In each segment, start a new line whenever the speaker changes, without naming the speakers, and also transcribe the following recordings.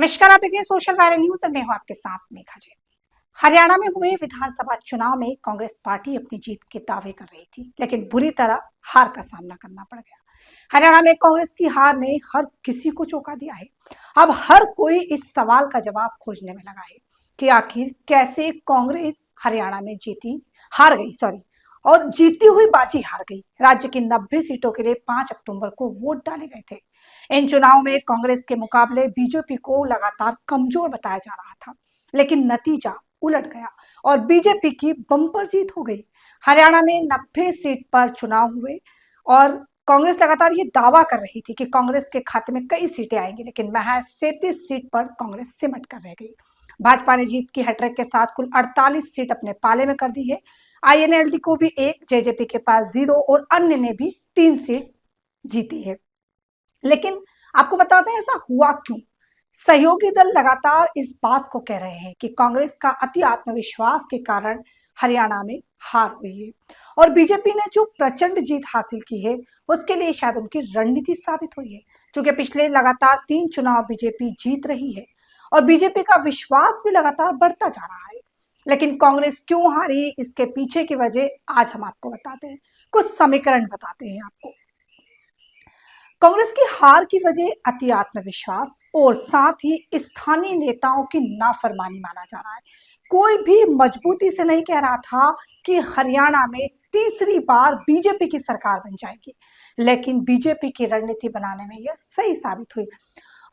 नमस्कार, आप देख रहे हैं सोशल वायरल न्यूज और मैं हूं आपके साथ मेघा जी। हरियाणा में हुए विधानसभा चुनाव में कांग्रेस पार्टी अपनी जीत के दावे कर रही थी, लेकिन बुरी तरह हार का सामना करना पड़ गया। हरियाणा में कांग्रेस की हार ने हर किसी को चौंका दिया है। अब हर कोई इस सवाल का जवाब खोजने में लगा है कि आखिर कैसे कांग्रेस हरियाणा में हार गई और जीती हुई बाजी हार गई। राज्य की 90 सीटों के लिए 5 अक्टूबर को वोट डाले गए थे। इन चुनाव में कांग्रेस के मुकाबले बीजेपी को लगातार कमजोर बताया जा रहा था, लेकिन नतीजा उलट गया और बीजेपी की बम्पर जीत हो गई। हरियाणा में 90 सीट पर चुनाव हुए और कांग्रेस लगातार ये दावा कर रही थी कि कांग्रेस के खाते में कई सीटें आएंगी, लेकिन महज 37 सीट पर कांग्रेस सिमट कर रह गई। भाजपा ने जीत की हैट्रिक के साथ कुल 48 सीट अपने पाले में कर दी है। आईएनएलडी को भी एक, जेजेपी के पास 0 और अन्य ने भी 3 सीट जीती है। लेकिन आपको बताते हैं ऐसा हुआ क्यों। सहयोगी दल लगातार इस बात को कह रहे हैं कि कांग्रेस का अति आत्मविश्वास के कारण हरियाणा में हार हुई है और बीजेपी ने जो प्रचंड जीत हासिल की है उसके लिए शायद उनकी रणनीति साबित हुई है। क्योंकि पिछले लगातार 3 चुनाव बीजेपी जीत रही है और बीजेपी का विश्वास भी लगातार बढ़ता जा रहा है। लेकिन कांग्रेस क्यों हारी, इसके पीछे की वजह आज हम आपको बताते हैं। कुछ समीकरण बताते हैं आपको। कांग्रेस की हार की वजह अति आत्मविश्वास और साथ ही स्थानीय नेताओं की नाफरमानी माना जा रहा है। कोई भी मजबूती से नहीं कह रहा था कि हरियाणा में तीसरी बार बीजेपी की सरकार बन जाएगी, लेकिन बीजेपी की रणनीति बनाने में यह सही साबित हुई।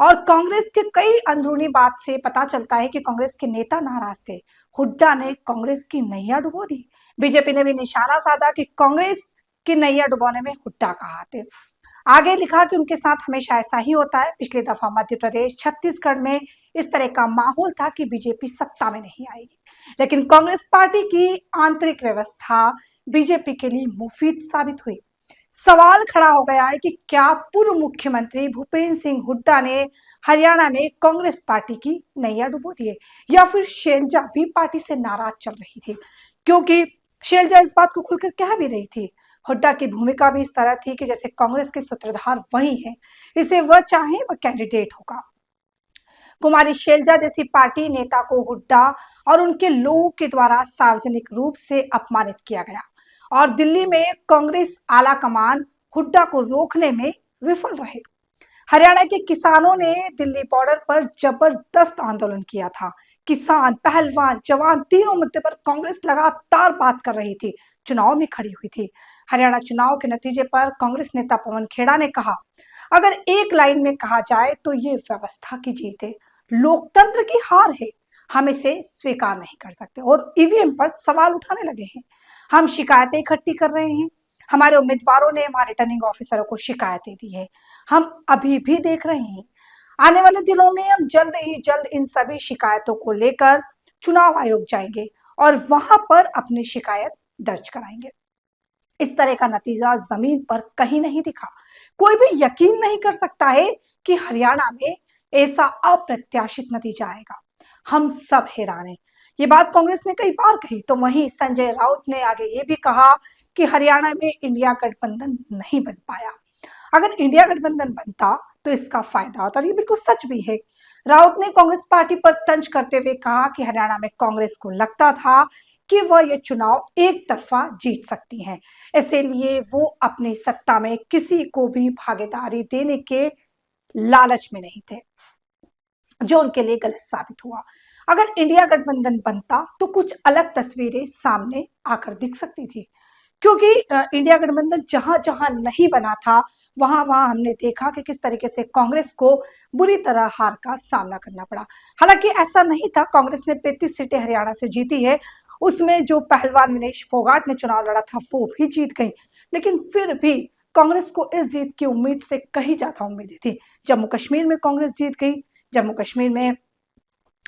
और कांग्रेस के कई अंदरूनी बात से पता चलता है कि कांग्रेस के नेता नाराज थे। हुड्डा ने कांग्रेस की नैया डुबो दी। बीजेपी ने भी निशाना साधा कि कांग्रेस की नैया डुबोने में हुड्डा का हाथ है। आगे लिखा कि उनके साथ हमेशा ऐसा ही होता है। पिछली दफा मध्य प्रदेश, छत्तीसगढ़ में इस तरह का माहौल था कि बीजेपी सत्ता में नहीं आएगी, लेकिन कांग्रेस पार्टी की आंतरिक व्यवस्था बीजेपी के लिए मुफीद साबित हुई। सवाल खड़ा हो गया है कि क्या पूर्व मुख्यमंत्री भूपेंद्र सिंह हुड्डा ने हरियाणा में कांग्रेस पार्टी की नैया डुबो दी है, या फिर शैलजा भी पार्टी से नाराज चल रही थी। क्योंकि शैलजा इस बात को खुलकर कह भी रही थी। हुड्डा की भूमिका भी इस तरह थी कि जैसे कांग्रेस के सूत्रधार वही है, इसे वह चाहे वह कैंडिडेट होगा। कुमारी शैलजा जैसी पार्टी नेता को हुड्डा और उनके लोगों के द्वारा सार्वजनिक रूप से अपमानित किया गया और दिल्ली में कांग्रेस आला कमान हुड्डा को रोकने में विफल रहे। हरियाणा के किसानों ने दिल्ली बॉर्डर पर जबरदस्त आंदोलन किया था। किसान, पहलवान, जवान तीनों मुद्दे पर कांग्रेस लगातार बात कर रही थी, चुनाव में खड़ी हुई थी। हरियाणा चुनाव के नतीजे पर कांग्रेस नेता पवन खेड़ा ने कहा, अगर एक लाइन में कहा जाए तो ये व्यवस्था की जीत है, लोकतंत्र की हार है। हम इसे स्वीकार नहीं कर सकते और ईवीएम पर सवाल उठाने लगे हैं। हम शिकायतें इकट्ठी कर रहे हैं। हमारे उम्मीदवारों ने हमारे रिटर्निंग ऑफिसरों को शिकायतें दी है। हम अभी भी देख रहे हैं। आने वाले दिनों में हम जल्द ही जल्द इन सभी शिकायतों को लेकर चुनाव आयोग जाएंगे और वहां पर अपनी शिकायत दर्ज कराएंगे। इस तरह का नतीजा जमीन पर कहीं नहीं दिखा। कोई भी यकीन नहीं कर सकता है कि हरियाणा में ऐसा अप्रत्याशित नतीजा आएगा। हम सब हैरान हैं। ये बात कांग्रेस ने कई बार कही, तो वहीं संजय राउत ने आगे ये भी कहा कि हरियाणा में इंडिया गठबंधन नहीं बन पाया। अगर इंडिया गठबंधन बनता तो इसका फायदा होता, और ये बिल्कुल सच भी है। राउत ने कांग्रेस पार्टी पर तंज करते हुए कहा कि हरियाणा में कांग्रेस को लगता था कि वह ये चुनाव एक तरफा जीत सकती हैं, इसीलिए वो अपनी सत्ता में किसी को भी भागीदारी देने के लालच में नहीं थे, जो उनके लिए गलत साबित हुआ। अगर इंडिया गठबंधन बनता तो कुछ अलग तस्वीरें सामने आकर दिख सकती थी, क्योंकि इंडिया गठबंधन जहां जहां नहीं बना था वहां वहां हमने देखा कि किस तरीके से कांग्रेस को बुरी तरह हार का सामना करना पड़ा। हालांकि ऐसा नहीं था, कांग्रेस ने 35 सीटें हरियाणा से जीती है, उसमें जो पहलवान विनेश फोगाट ने चुनाव लड़ा था वो भी जीत गई, लेकिन फिर भी कांग्रेस को इस जीत की उम्मीद से कहीं ज्यादा उम्मीदें थी। जम्मू कश्मीर में कांग्रेस जीत गई। जम्मू कश्मीर में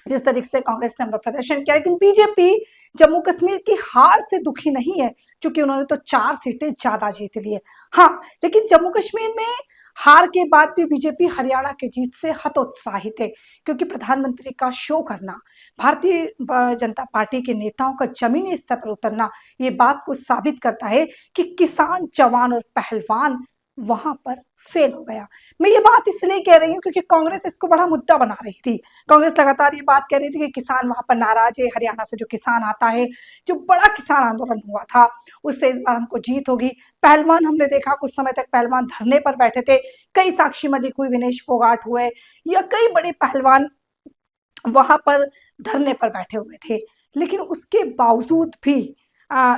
जिस तरीके से कांग्रेस ने अपना प्रदर्शन किया, लेकिन बीजेपी जम्मू कश्मीर की हार से दुखी नहीं है, क्योंकि उन्होंने तो 4 सीटें ज्यादा जीत ली है। हाँ, लेकिन जम्मू कश्मीर में हार के बाद भी बीजेपी हरियाणा की जीत से हतोत्साहित है, क्योंकि प्रधानमंत्री का शो करना, भारतीय जनता पार्टी के नेताओं का जमीनी स्तर पर उतरना, ये बात को साबित करता है कि किसान, जवान और पहलवान वहां पर फेल हो गया। मैं ये बात इसलिए कह रही हूँ क्योंकि कांग्रेस इसको बड़ा मुद्दा बना रही थी। कांग्रेस लगातार ये बात कह रही थी कि किसान वहां पर नाराज है, हरियाणा से जो किसान आता है, जो बड़ा किसान आंदोलन हुआ था, उससे इस बार हमको जीत होगी। पहलवान हमने देखा, कुछ समय तक पहलवान धरने पर बैठे थे, कई साक्षी मलिक हुई, विनेश फोगाट हुए, या कई बड़े पहलवान वहां पर धरने पर बैठे हुए थे। लेकिन उसके बावजूद भी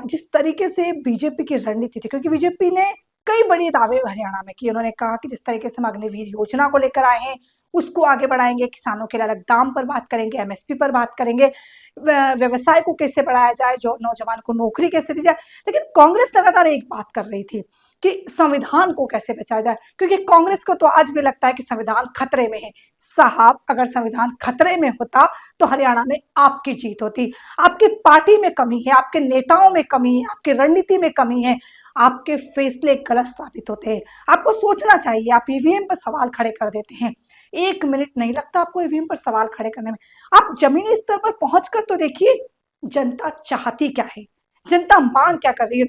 जिस तरीके से बीजेपी की रणनीति थी, क्योंकि बीजेपी ने कई बड़ी दावे हरियाणा में किए। उन्होंने कहा कि जिस तरीके से हम अग्निवीर योजना को लेकर आए हैं उसको आगे बढ़ाएंगे, किसानों के लिए अलग दाम पर बात करेंगे, एमएसपी पर बात करेंगे, व्यवसाय को कैसे बढ़ाया जाए, जो नौजवान को नौकरी कैसे दी जाए। लेकिन कांग्रेस लगातार एक बात कर रही थी कि संविधान को कैसे बचाया जाए, क्योंकि कांग्रेस को तो आज भी लगता है कि संविधान खतरे में है। साहब, अगर संविधान खतरे में होता तो हरियाणा में आपकी जीत होती। आपकी पार्टी में कमी है, आपके नेताओं में कमी है, आपकी रणनीति में कमी है, आपके फैसले गलत साबित होते हैं। आपको सोचना चाहिए। आप ईवीएम पर सवाल खड़े कर देते हैं, 1 मिनट नहीं लगता आपको ईवीएम पर सवाल खड़े करने में। आप जमीनी स्तर पर पहुंचकर तो देखिए जनता चाहती क्या है, जनता मांग क्या कर रही है।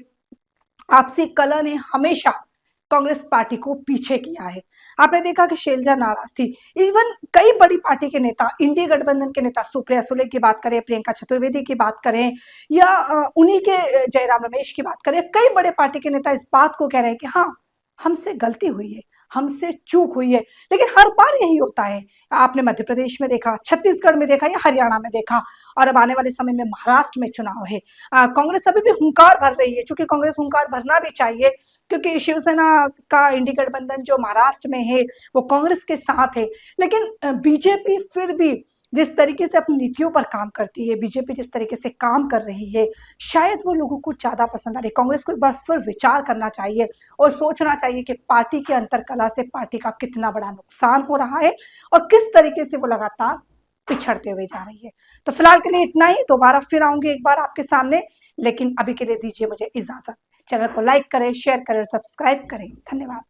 आपसी कला ने हमेशा कांग्रेस पार्टी को पीछे किया है। आपने देखा कि शैलजा नाराज थी। इवन कई बड़ी पार्टी के नेता, इंडिया गठबंधन के नेता, सुप्रिया सुले की बात करें, प्रियंका चतुर्वेदी की बात करें, या उन्हीं के जयराम रमेश की बात करें, कई बड़े पार्टी के नेता इस बात को कह रहे हैं कि हाँ, हमसे गलती हुई है, हमसे चूक हुई है। लेकिन हर बार यही होता है। आपने मध्य प्रदेश में देखा, छत्तीसगढ़ में देखा, या हरियाणा में देखा, और अब आने वाले समय में महाराष्ट्र में चुनाव है। कांग्रेस अभी भी हुंकार भर रही है, चूंकि कांग्रेस हुंकार भरना भी चाहिए, क्योंकि शिवसेना का इंडी गठबंधन जो महाराष्ट्र में है वो कांग्रेस के साथ है। लेकिन बीजेपी फिर भी जिस तरीके से अपनी नीतियों पर काम करती है, बीजेपी जिस तरीके से काम कर रही है, शायद वो लोगों को ज्यादा पसंद आ रही है। कांग्रेस को एक बार फिर विचार करना चाहिए और सोचना चाहिए कि पार्टी के अंतरकलह से पार्टी का कितना बड़ा नुकसान हो रहा है और किस तरीके से वो लगातार पिछड़ते हुए जा रही है। तो फिलहाल के लिए इतना ही। दोबारा फिर आऊंगी एक बार आपके सामने, लेकिन अभी के लिए दीजिए मुझे इजाजत। चैनल को लाइक करें, शेयर करें, सब्सक्राइब करें। धन्यवाद।